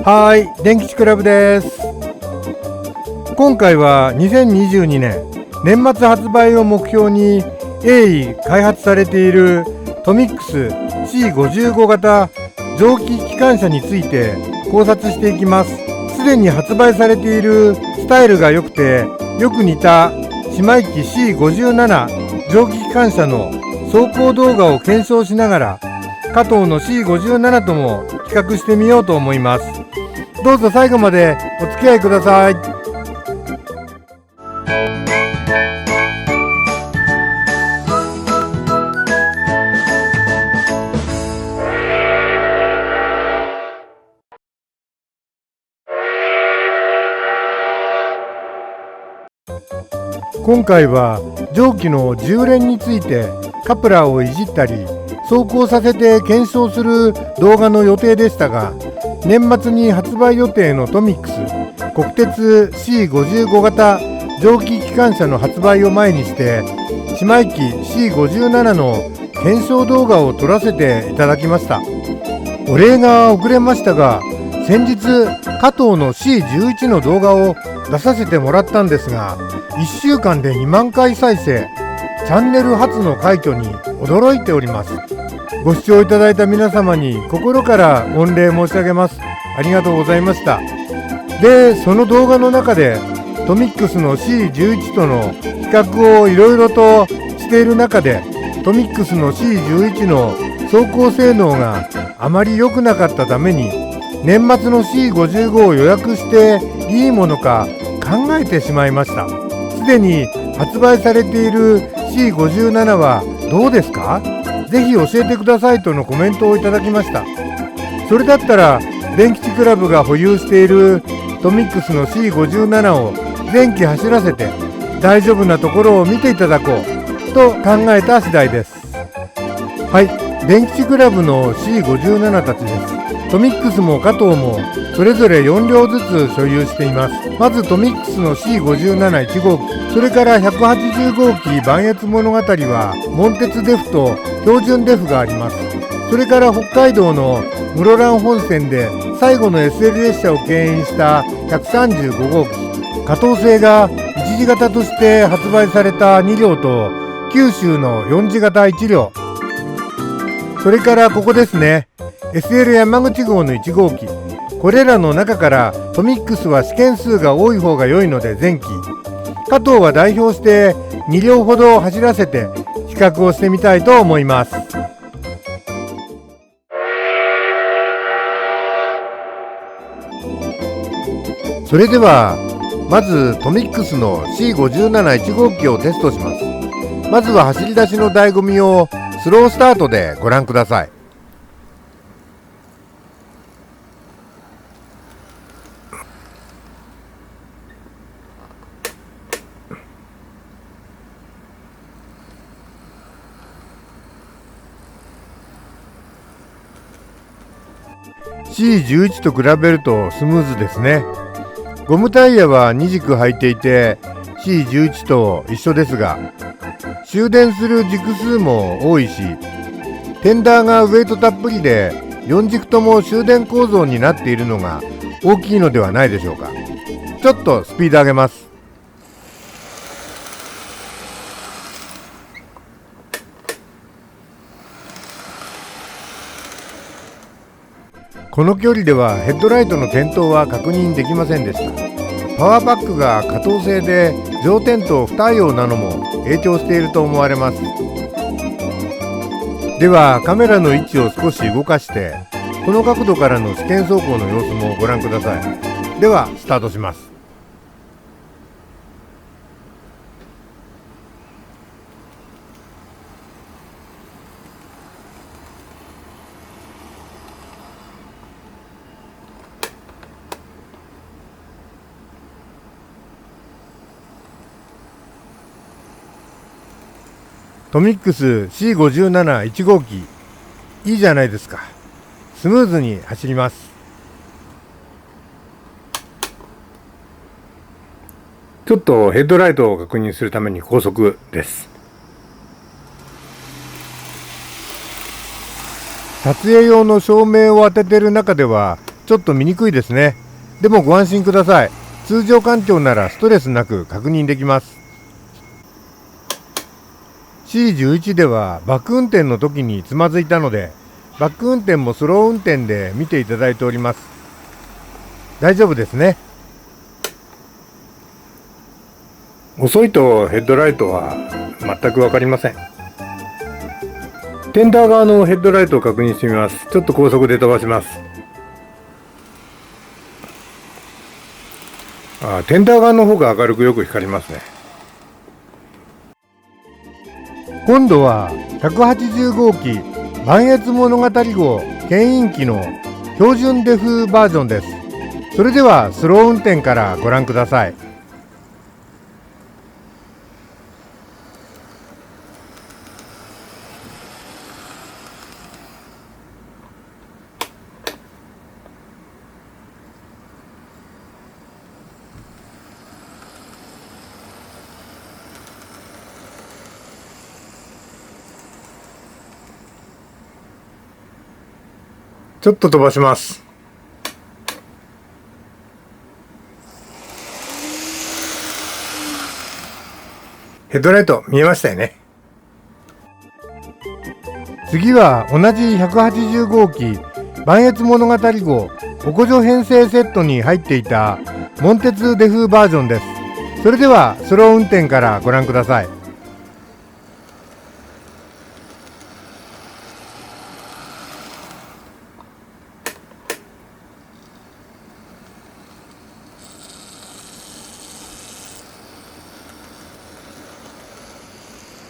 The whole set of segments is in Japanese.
はい、電吉クラブです。今回は2022年年末発売を目標に鋭意開発されているトミックス C55 型蒸気機関車について考察していきます。すでに発売されているスタイルが良くてよく似た姉妹機 C57 蒸気機関車の走行動画を検証しながら加藤の C57 とも比較してみようと思います。どうぞ最後までお付き合いください。今回は蒸気の充連についてカプラーをいじったり走行させて検証する動画の予定でしたが、年末に発売予定のトミックス国鉄 C55 型蒸気機関車の発売を前にして姉妹機 C57 の検証動画を撮らせていただきました。お礼が遅れましたが、先日加藤の C11 の動画を出させてもらったんですが、1週間で2万回再生、チャンネル初の快挙に驚いております。ご視聴いただいた皆様に心から御礼申し上げます。ありがとうございました。で、その動画の中でトミックスの C11 との比較をいろいろとしている中で、トミックスの C11 の走行性能があまり良くなかったために、年末の C55 を予約していいものか考えてしまいました。すでに発売されている C57 はどうですか？ぜひ教えてくださいとのコメントをいただきました。それだったら電吉クラブが保有しているトミックスの C57 を前期走らせて大丈夫なところを見ていただこうと考えた次第です。はい、電吉クラブの C57 たちです。トミックスも加藤もそれぞれ4両ずつ所有しています。まずトミックスの C571 号機、それから180号機磐越物語は門鉄デフと標準デフがあります。それから北海道の室蘭本線で最後の SL 列車を牽引した135号機、加藤製が1次型として発売された2両と九州の4次型1両、それからここですね、SL 山口号の1号機、これらの中からトミックスは試験数が多い方が良いので前期、加藤は代表して2両ほど走らせて比較をしてみたいと思います。それではまずトミックスの C571 号機をテストします。まずは走り出しの醍醐味をスロースタートでご覧ください。C11 と比べるとスムーズですね。ゴムタイヤは2軸履いていて C11 と一緒ですが、終電する軸数も多いし、テンダーがウェイトたっぷりで4軸とも終電構造になっているのが大きいのではないでしょうか。ちょっとスピード上げます。この距離ではヘッドライトの点灯は確認できませんでした。パワーパックが加藤製で上点灯不対応なのも影響していると思われます。ではカメラの位置を少し動かしてこの角度からの試験走行の様子もご覧ください。ではスタートします。トミックス C571 号機、いいじゃないですか。スムーズに走ります。ちょっとヘッドライトを確認するために高速です。撮影用の照明を当てている中ではちょっと見にくいですね。でもご安心ください。通常環境ならストレスなく確認できます。C11 ではバック運転の時につまずいたので、バック運転もスロー運転で見ていただいております。大丈夫ですね。遅いとヘッドライトは全くわかりません。テンダー側のヘッドライトを確認してみます。ちょっと高速で飛ばします。テンダー側の方が明るくよく光りますね。今度は180号機磐越物語号牽引機の標準デフバージョンです。それではスロー運転からご覧ください。ちょっと飛ばします。ヘッドライト見えましたよね。次は同じ180号機磐越物語号おこ助編成セットに入っていたモンテツデフバージョンです。それではスロー運転からご覧ください。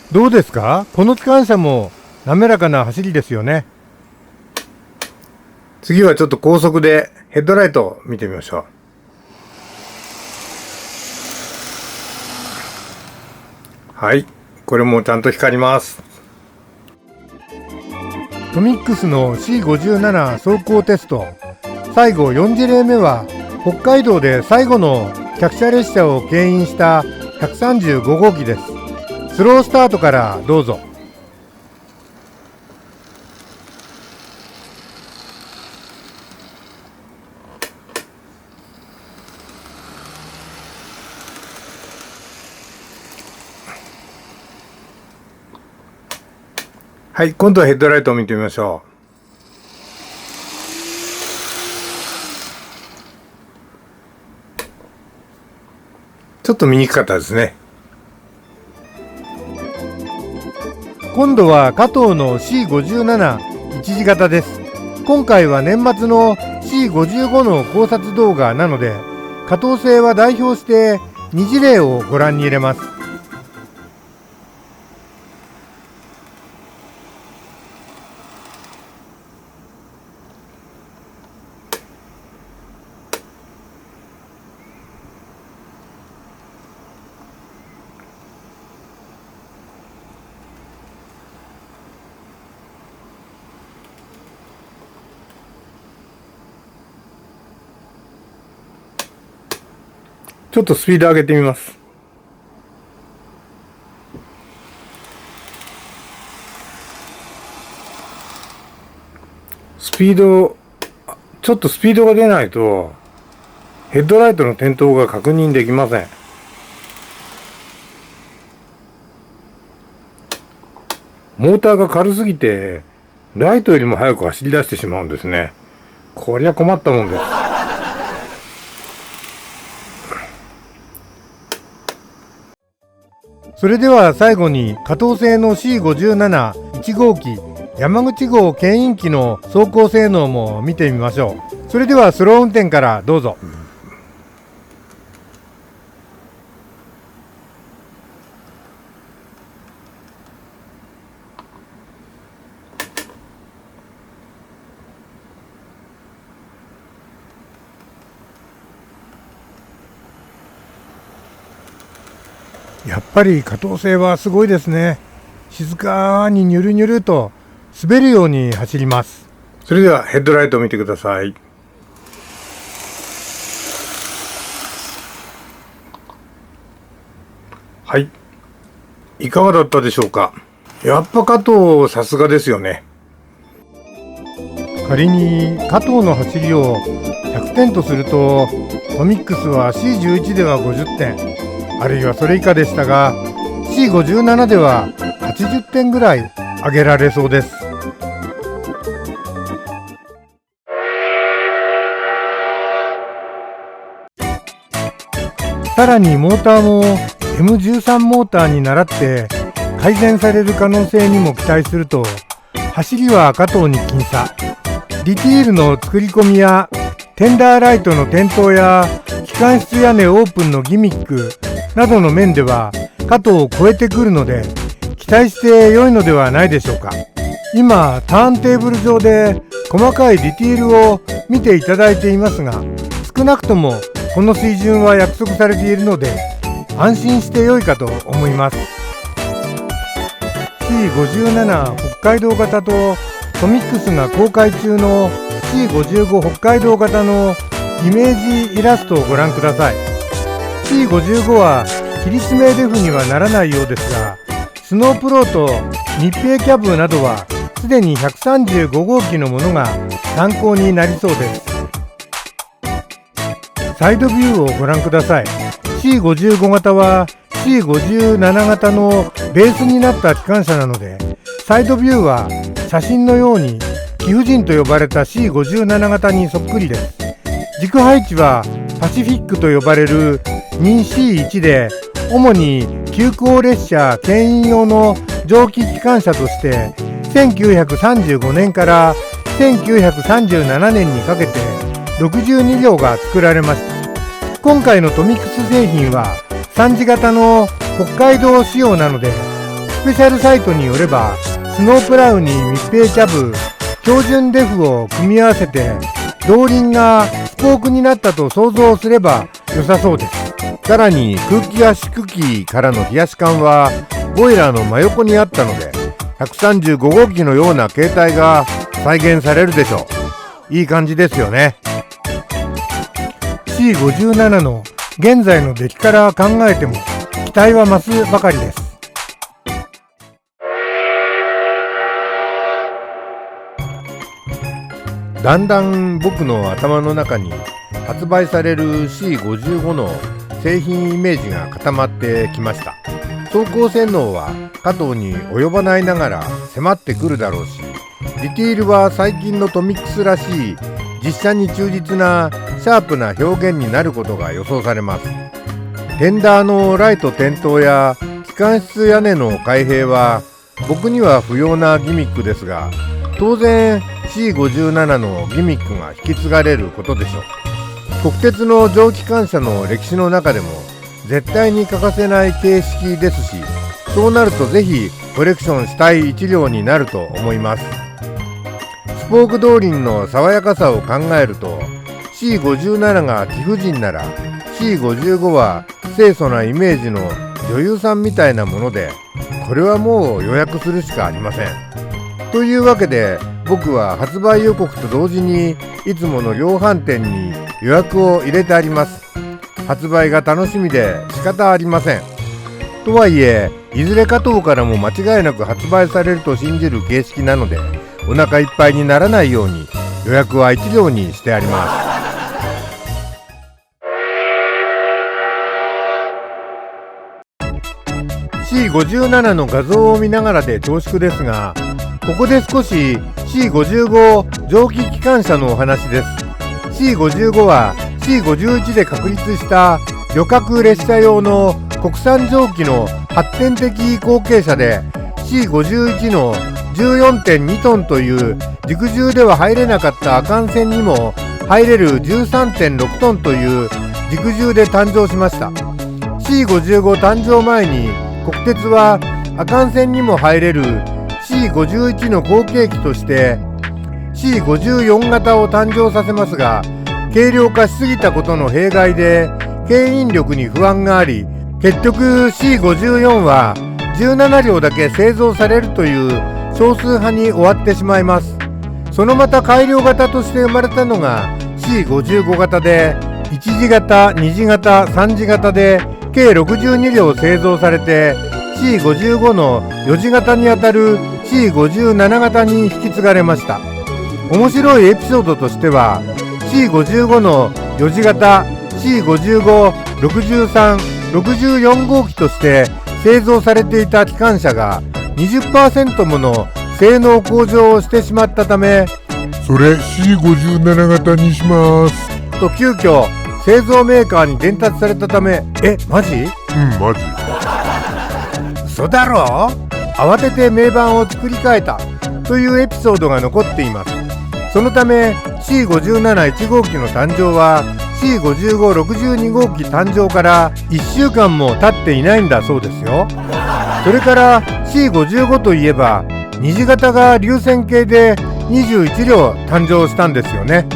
どうですか？この機関車も滑らかな走りですよね。次はちょっと高速でヘッドライトを見てみましょう。はい、これもちゃんと光ります。トミックスの C57 走行テスト、最後4事例目は北海道で最後の客車列車を牽引した135号機です。スロースタートからどうぞ。はい、今度はヘッドライトを見てみましょう。ちょっと見にくかったですね。今度は加藤の C57 一時型です。今回は年末の C55 の考察動画なので、加藤製は代表して2事例をご覧に入れます。ちょっとスピード上げてみます。ちょっとスピードが出ないとヘッドライトの点灯が確認できません。モーターが軽すぎてライトよりも速く走り出してしまうんですね。こりゃ困ったもんです。それでは最後に加藤製の C571号機山口号牽引機の走行性能も見てみましょう。それではスロー運転からどうぞ。やっぱり加藤製はすごいですね。静かにニュルニュルと滑るように走ります。それではヘッドライトを見てください。はい、いかがだったでしょうか。やっぱ加藤さすがですよね。仮に加藤の走りを100点とすると、トミックスは C11 では50点、あるいはそれ以下でしたが、C57 では80点ぐらい上げられそうです。さらにモーターも M13 モーターに倣って改善される可能性にも期待すると、走りは加藤に僅差。ディティールの作り込みやテンダーライトの点灯や機関室屋根オープンのギミックなどの面では加藤を超えてくるので、期待して良いのではないでしょうか。今ターンテーブル上で細かいディティールを見ていただいていますが、少なくともこの水準は約束されているので安心して良いかと思います。 C57 北海道型とトミックスが公開中の C55 北海道型のイメージイラストをご覧ください。 C55 はキリスメデフにはならないようですが、スノープローと密閉キャブなどはすでに135号機のものが参考になりそうです。サイドビューをご覧ください。 C55 型は C57 型のベースになった機関車なので、サイドビューは写真のように貴婦人と呼ばれた C57 型にそっくりです。軸配置はパシフィックと呼ばれる 2C1 で、主に急行列車牽引用の蒸気機関車として1935年から1937年にかけて62両が作られました。今回のトミックス製品は3次型の北海道仕様なので、スペシャルサイトによればスノープラウに密閉キャブ、標準デフを組み合わせて動輪がスポークになったと想像すれば良さそうです。さらに空気圧縮機からの冷やし管はボイラーの真横にあったので、135号機のような形態が再現されるでしょう。いい感じですよね。 C57 の現在の出来から考えても期待は増すばかりです。だんだん僕の頭の中に発売される C55 の製品イメージが固まってきました。走行性能は加藤に及ばないながら迫ってくるだろうし、ディティールは最近のトミックスらしい実写に忠実なシャープな表現になることが予想されます。テンダーのライト点灯や機関室屋根の開閉は僕には不要なギミックですが、当然 C57 のギミックが引き継がれることでしょう。国鉄の蒸気機関車の歴史の中でも絶対に欠かせない形式ですし、そうなるとぜひコレクションしたい一両になると思います。スポーク動輪の爽やかさを考えると C57 が貴婦人なら C55 は清楚なイメージの女優さんみたいなもので、これはもう予約するしかありません。というわけで僕は発売予告と同時にいつもの量販店に予約を入れてあります。発売が楽しみで仕方ありません。とはいえいずれ加藤からも間違いなく発売されると信じる形式なので、お腹いっぱいにならないように予約は1両にしてあります。C57 の画像を見ながらで恐縮ですが、ここで少し C55 蒸気機関車のお話です。 C55 は C51 で確立した旅客列車用の国産蒸気の発展的後継車で、 C51 の 14.2 トンという陸中では入れなかった阿寒線にも入れる 13.6 トンという陸中で誕生しました。 C55 誕生前に国鉄は阿寒線にも入れる C51 の後継機として C54 型を誕生させますが、軽量化しすぎたことの弊害で牽引力に不安があり、結局 C54 は17両だけ製造されるという少数派に終わってしまいます。そのまた改良型として生まれたのが C55 型で、1次型、2次型、3次型で計62両製造されて、 C55 の4次型にあたる C57 型に引き継がれました。面白いエピソードとしては C55 の4次型 C55、63、64号機として製造されていた機関車が 20% もの性能向上をしてしまったため、それ C57 型にしますと急遽製造メーカーに伝達されたため、マジ？マジ。嘘だろ？慌てて名盤を作り変えたというエピソードが残っています。そのため C571 号機の誕生は C5562 号機誕生から1週間も経っていないんだそうですよ。それから C55 といえば二次型が流線形で21両誕生したんですよね。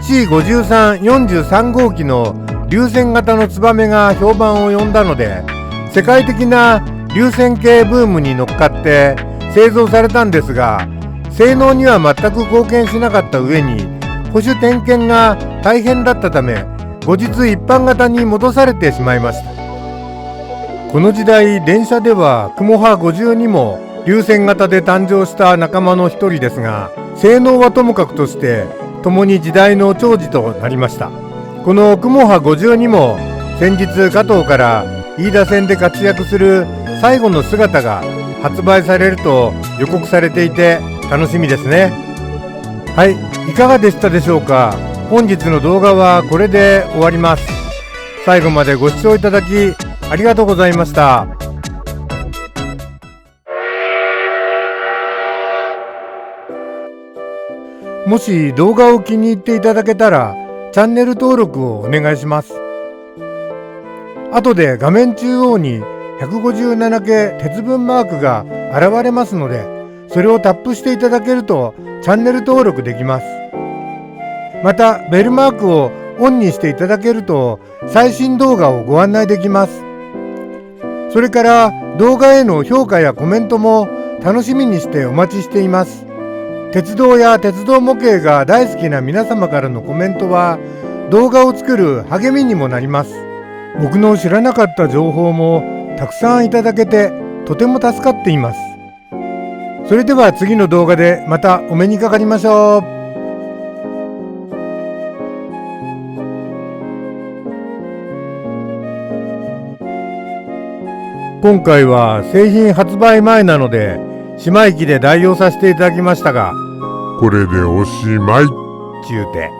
C53、43号機の流線型のツバメが評判を呼んだので、世界的な流線形ブームに乗っかって製造されたんですが、性能には全く貢献しなかった上に保守点検が大変だったため、後日一般型に戻されてしまいました。この時代、電車ではクモハ52も流線型で誕生した仲間の一人ですが、性能はともかくとして共に時代の寵児となりました。このクモハ52も先日加藤から飯田線で活躍する最後の姿が発売されると予告されていて楽しみですね。はい、いかがでしたでしょうか。本日の動画はこれで終わります。最後までご視聴いただきありがとうございました。もし動画を気に入っていただけたらチャンネル登録をお願いします。後で画面中央に157系鉄分マークが現れますので、それをタップしていただけるとチャンネル登録できます。またベルマークをオンにしていただけると最新動画をご案内できます。それから動画への評価やコメントも楽しみにしてお待ちしています。鉄道や鉄道模型が大好きな皆様からのコメントは動画を作る励みにもなります。僕の知らなかった情報もたくさんいただけてとても助かっています。それでは次の動画でまたお目にかかりましょう。今回は製品発売前なので姉妹機で代用させていただきましたが、これでおしまい。ちゅうて